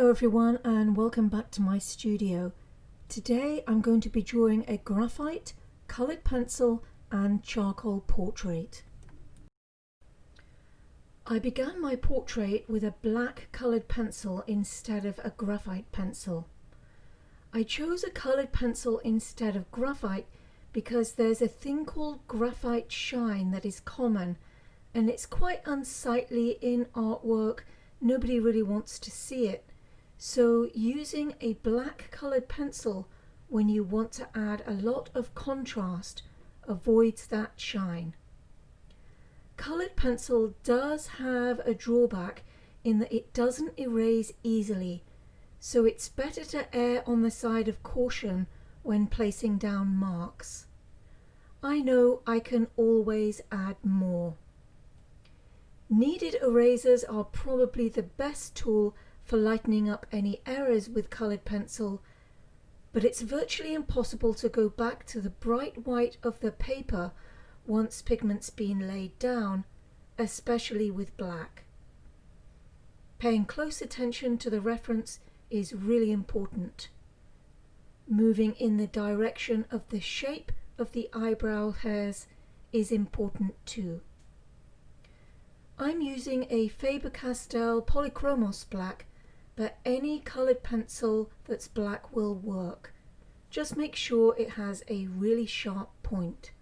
Hello everyone and welcome back to my studio. Today I'm going to be drawing a graphite, coloured pencil and charcoal portrait. I began my portrait with a black coloured pencil instead of a graphite pencil. I chose a coloured pencil instead of graphite because there's a thing called graphite shine that is common and it's quite unsightly in artwork. Nobody really wants to see it. So using a black coloured pencil when you want to add a lot of contrast avoids that shine. Coloured pencil does have a drawback in that it doesn't erase easily, so it's better to err on the side of caution when placing down marks. I know I can always add more. Kneaded erasers are probably the best tool for lightening up any errors with coloured pencil, but it's virtually impossible to go back to the bright white of the paper once pigment's been laid down, especially with black. Paying close attention to the reference is really important. Moving in the direction of the shape of the eyebrow hairs is important too. I'm using a Faber-Castell Polychromos black, but any coloured pencil that's black will work. Just make sure it has a really sharp point.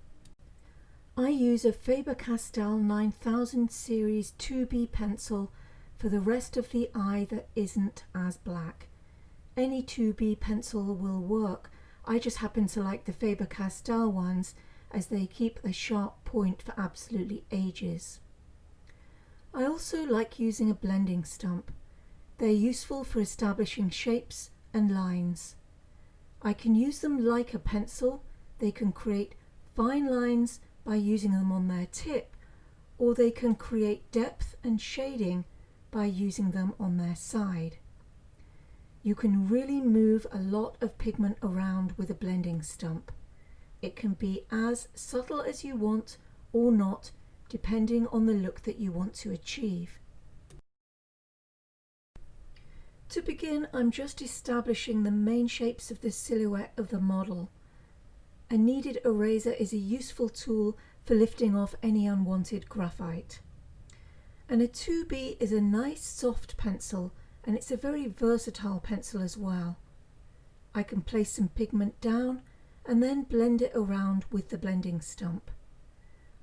I use a Faber-Castell 9000 series 2B pencil for the rest of the eye that isn't as black. Any 2B pencil will work. I just happen to like the Faber-Castell ones as they keep a sharp point for absolutely ages. I also like using a blending stump. They're useful for establishing shapes and lines. I can use them like a pencil. They can create fine lines by using them on their tip, or they can create depth and shading by using them on their side. You can really move a lot of pigment around with a blending stump. It can be as subtle as you want or not, depending on the look that you want to achieve. To begin, I'm just establishing the main shapes of the silhouette of the model. A kneaded eraser is a useful tool for lifting off any unwanted graphite. And a 2B is a nice soft pencil, and it's a very versatile pencil as well. I can place some pigment down and then blend it around with the blending stump.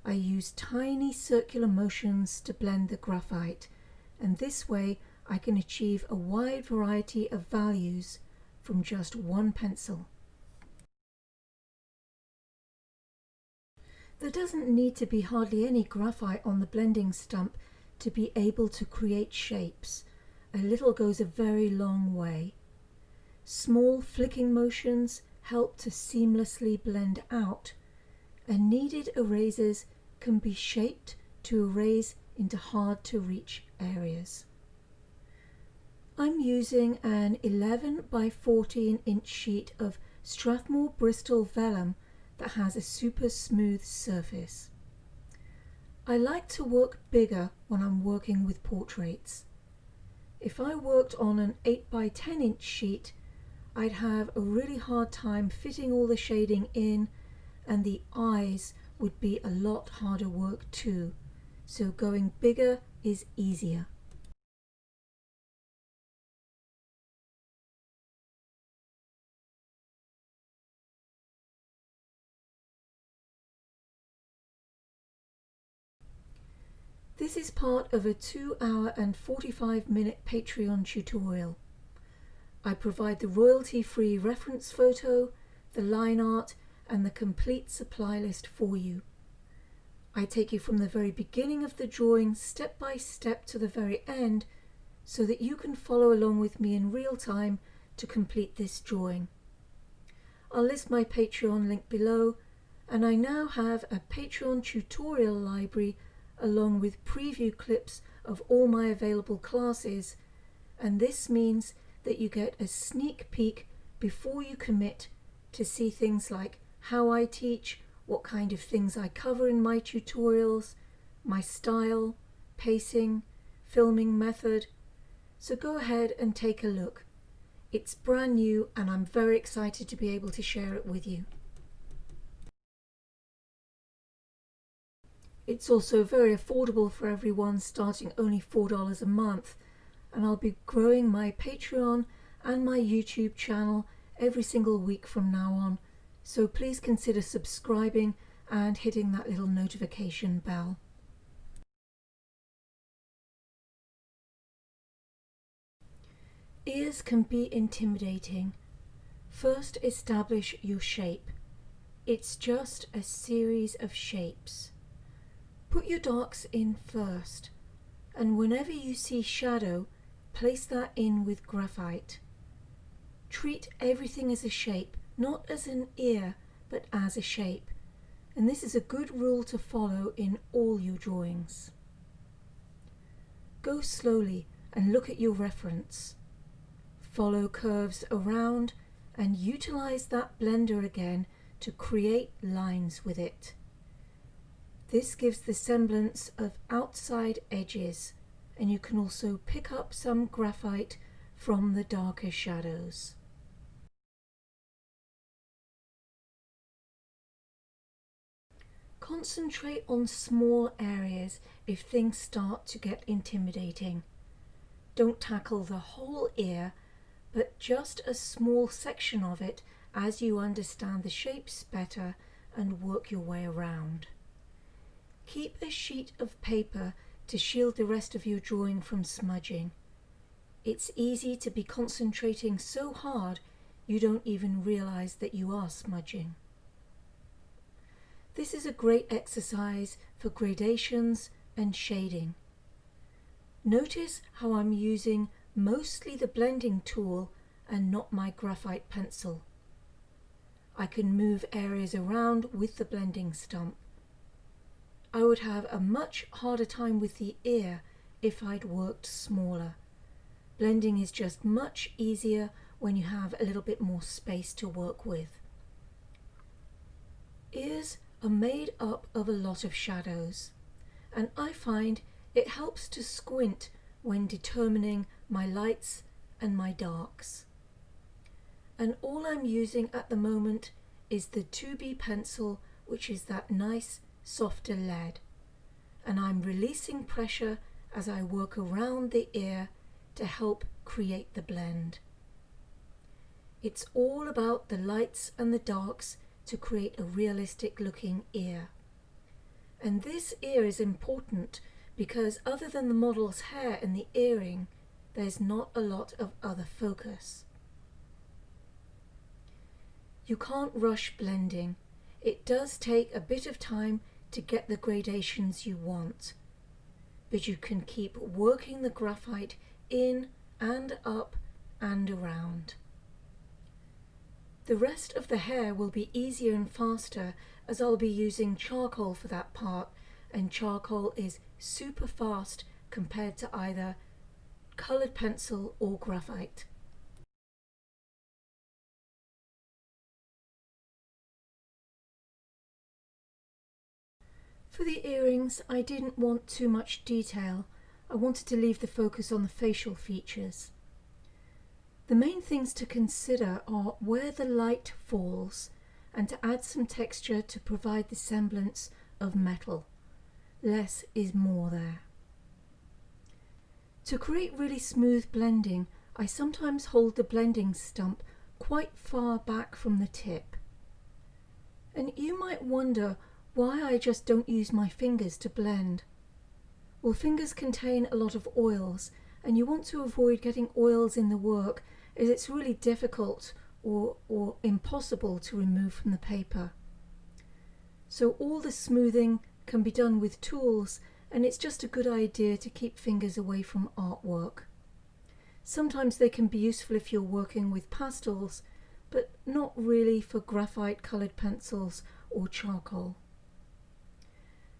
I use tiny circular motions to blend the graphite, and this way I can achieve a wide variety of values from just one pencil. There doesn't need to be hardly any graphite on the blending stump to be able to create shapes. A little goes a very long way. Small flicking motions help to seamlessly blend out, and kneaded erasers can be shaped to erase into hard to reach areas. I'm using an 11 by 14 inch sheet of Strathmore Bristol vellum that has a super smooth surface. I like to work bigger when I'm working with portraits. If I worked on an 8 by 10 inch sheet, I'd have a really hard time fitting all the shading in, and the eyes would be a lot harder work too, so going bigger is easier. This is part of a 2-hour and 45-minute Patreon tutorial. I provide the royalty-free reference photo, the line art, and the complete supply list for you. I take you from the very beginning of the drawing step by step to the very end so that you can follow along with me in real time to complete this drawing. I'll list my Patreon link below, and I now have a Patreon tutorial library along with preview clips of all my available classes, and this means that you get a sneak peek before you commit to see things like how I teach, what kind of things I cover in my tutorials, my style, pacing, filming method, so go ahead and take a look. It's brand new and I'm very excited to be able to share it with you. It's also very affordable for everyone, starting only $4 a month, and I'll be growing my Patreon and my YouTube channel every single week from now on, so please consider subscribing and hitting that little notification bell. Ears can be intimidating. First, establish your shape. It's just a series of shapes. Put your darks in first, and whenever you see shadow, place that in with graphite. Treat everything as a shape, not as an ear, but as a shape. And this is a good rule to follow in all your drawings. Go slowly and look at your reference. Follow curves around and utilize that blender again to create lines with it. This gives the semblance of outside edges, and you can also pick up some graphite from the darker shadows. Concentrate on small areas if things start to get intimidating. Don't tackle the whole ear, but just a small section of it as you understand the shapes better and work your way around. Keep a sheet of paper to shield the rest of your drawing from smudging. It's easy to be concentrating so hard you don't even realize that you are smudging. This is a great exercise for gradations and shading. Notice how I'm using mostly the blending tool and not my graphite pencil. I can move areas around with the blending stump. I would have a much harder time with the ear if I'd worked smaller. Blending is just much easier when you have a little bit more space to work with. Ears are made up of a lot of shadows, and I find it helps to squint when determining my lights and my darks. And all I'm using at the moment is the 2B pencil, which is that nice softer lead, and I'm releasing pressure as I work around the ear to help create the blend. It's all about the lights and the darks to create a realistic looking ear. And this ear is important because other than the model's hair and the earring, there's not a lot of other focus. You can't rush blending. It does take a bit of time to get the gradations you want, but you can keep working the graphite in and up and around. The rest of the hair will be easier and faster as I'll be using charcoal for that part, and charcoal is super fast compared to either coloured pencil or graphite. For the earrings, I didn't want too much detail. I wanted to leave the focus on the facial features. The main things to consider are where the light falls and to add some texture to provide the semblance of metal. Less is more there. To create really smooth blending, I sometimes hold the blending stump quite far back from the tip. And you might wonder why I just don't use my fingers to blend. Well, fingers contain a lot of oils, and you want to avoid getting oils in the work as it's really difficult or impossible to remove from the paper. So all the smoothing can be done with tools, and it's just a good idea to keep fingers away from artwork. Sometimes they can be useful if you're working with pastels, but not really for graphite coloured pencils or charcoal.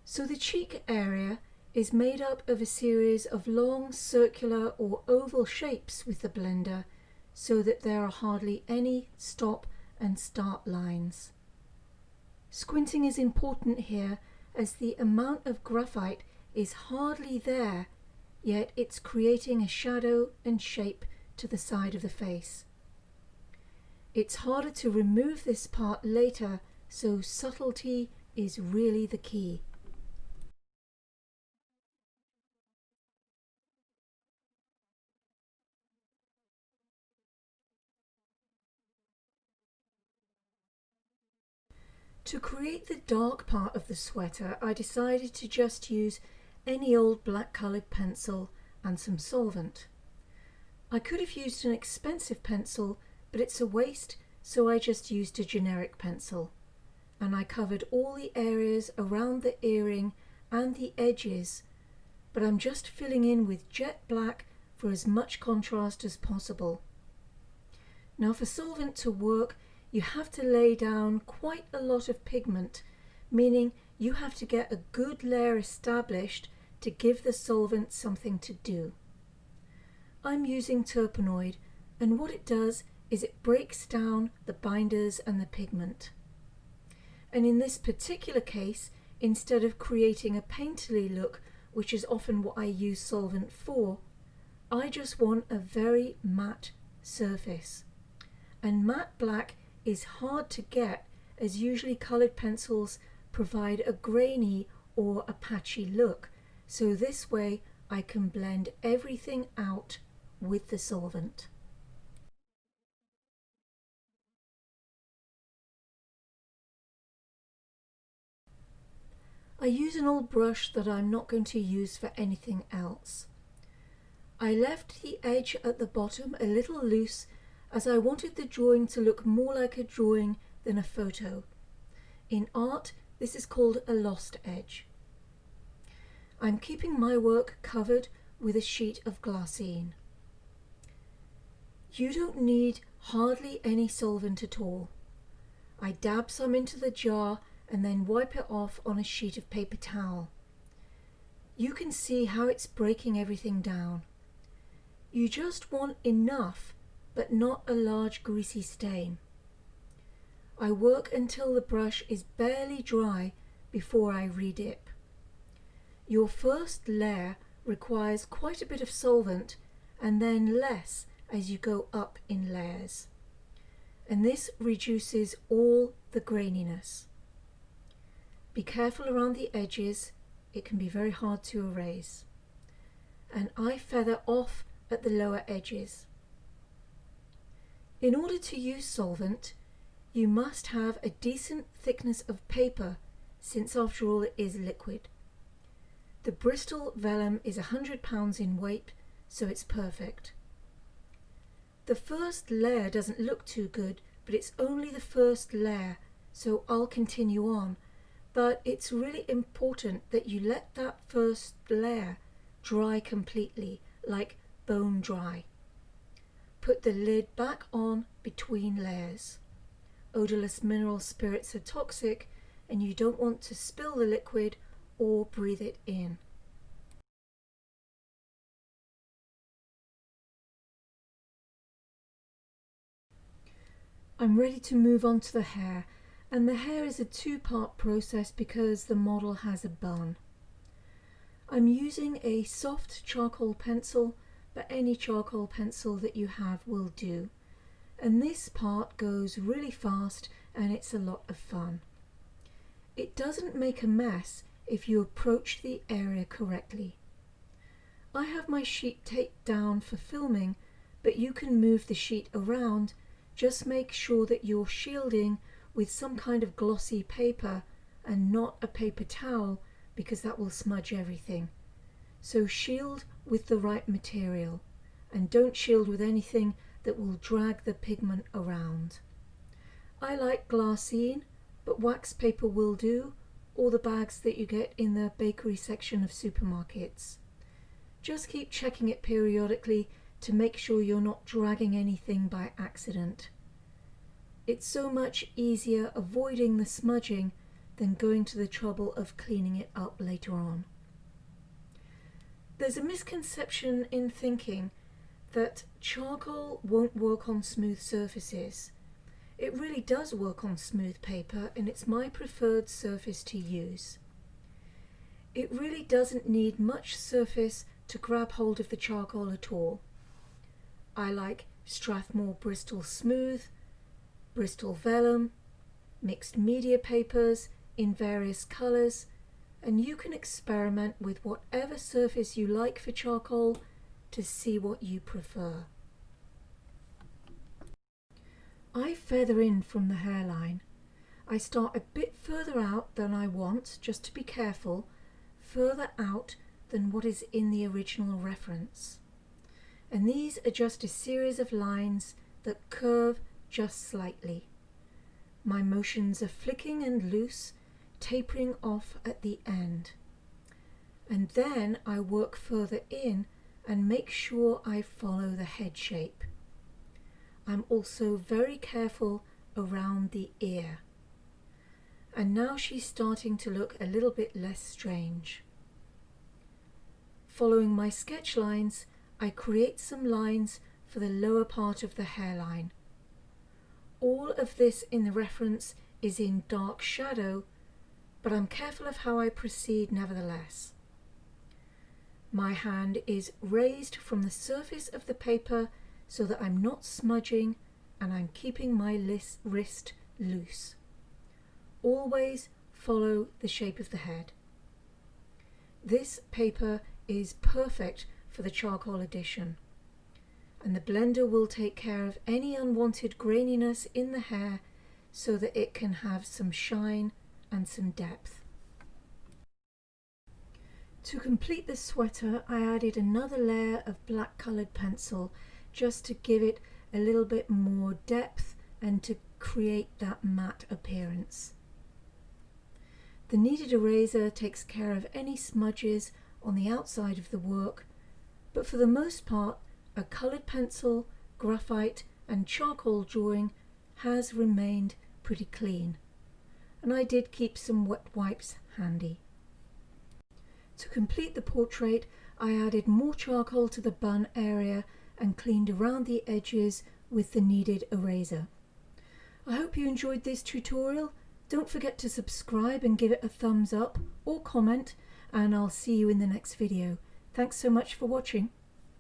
So the cheek area is made up of a series of long circular or oval shapes with the blender, so that there are hardly any stop and start lines. Squinting is important here as the amount of graphite is hardly there, yet it's creating a shadow and shape to the side of the face. It's harder to remove this part later, so subtlety is really the key. To create the dark part of the sweater, I decided to just use any old black coloured pencil and some solvent. I could have used an expensive pencil, but it's a waste, so I just used a generic pencil. And I covered all the areas around the earring and the edges, but I'm just filling in with jet black for as much contrast as possible. Now for solvent to work, you have to lay down quite a lot of pigment, meaning you have to get a good layer established to give the solvent something to do. I'm using turpenoid, and what it does is it breaks down the binders and the pigment. And in this particular case, instead of creating a painterly look, which is often what I use solvent for, I just want a very matte surface. And matte black is hard to get, as usually coloured pencils provide a grainy or a patchy look, so this way I can blend everything out with the solvent. I use an old brush that I'm not going to use for anything else. I left the edge at the bottom a little loose as I wanted the drawing to look more like a drawing than a photo. In art, this is called a lost edge. I'm keeping my work covered with a sheet of glassine. You don't need hardly any solvent at all. I dab some into the jar and then wipe it off on a sheet of paper towel. You can see how it's breaking everything down. You just want enough, but not a large greasy stain. I work until the brush is barely dry before I redip. Your first layer requires quite a bit of solvent and then less as you go up in layers. And this reduces all the graininess. Be careful around the edges, it can be very hard to erase. And I feather off at the lower edges. In order to use solvent, you must have a decent thickness of paper, since after all it is liquid. The Bristol vellum is 100 pounds in weight, so it's perfect. The first layer doesn't look too good, but it's only the first layer, so I'll continue on. But it's really important that you let that first layer dry completely, like bone dry. Put the lid back on between layers. Odorless mineral spirits are toxic, and you don't want to spill the liquid or breathe it in. I'm ready to move on to the hair, and the hair is a two-part process because the model has a bun. I'm using a soft charcoal pencil, but any charcoal pencil that you have will do. And this part goes really fast and it's a lot of fun. It doesn't make a mess if you approach the area correctly. I have my sheet taped down for filming, but you can move the sheet around. Just make sure that you're shielding with some kind of glossy paper and not a paper towel, because that will smudge everything. So shield with the right material, and don't shield with anything that will drag the pigment around. I like glassine, but wax paper will do, or the bags that you get in the bakery section of supermarkets. Just keep checking it periodically to make sure you're not dragging anything by accident. It's so much easier avoiding the smudging than going to the trouble of cleaning it up later on. There's a misconception in thinking that charcoal won't work on smooth surfaces. It really does work on smooth paper, and it's my preferred surface to use. It really doesn't need much surface to grab hold of the charcoal at all. I like Strathmore Bristol Smooth, Bristol Vellum, mixed media papers in various colours, and you can experiment with whatever surface you like for charcoal to see what you prefer. I feather in from the hairline. I start a bit further out than I want, just to be careful, further out than what is in the original reference. And these are just a series of lines that curve just slightly. My motions are flicking and loose, tapering off at the end. And then I work further in and make sure I follow the head shape. I'm also very careful around the ear. And now she's starting to look a little bit less strange. Following my sketch lines, I create some lines for the lower part of the hairline. All of this in the reference is in dark shadow, but I'm careful of how I proceed nevertheless. My hand is raised from the surface of the paper so that I'm not smudging, and I'm keeping my wrist loose. Always follow the shape of the head. This paper is perfect for the charcoal edition, and the blender will take care of any unwanted graininess in the hair so that it can have some shine and some depth. To complete the sweater, I added another layer of black coloured pencil just to give it a little bit more depth and to create that matte appearance. The kneaded eraser takes care of any smudges on the outside of the work, but for the most part a coloured pencil, graphite and charcoal drawing has remained pretty clean, and I did keep some wet wipes handy. To complete the portrait, I added more charcoal to the bun area and cleaned around the edges with the kneaded eraser. I hope you enjoyed this tutorial. Don't forget to subscribe and give it a thumbs up or comment, and I'll see you in the next video. Thanks so much for watching.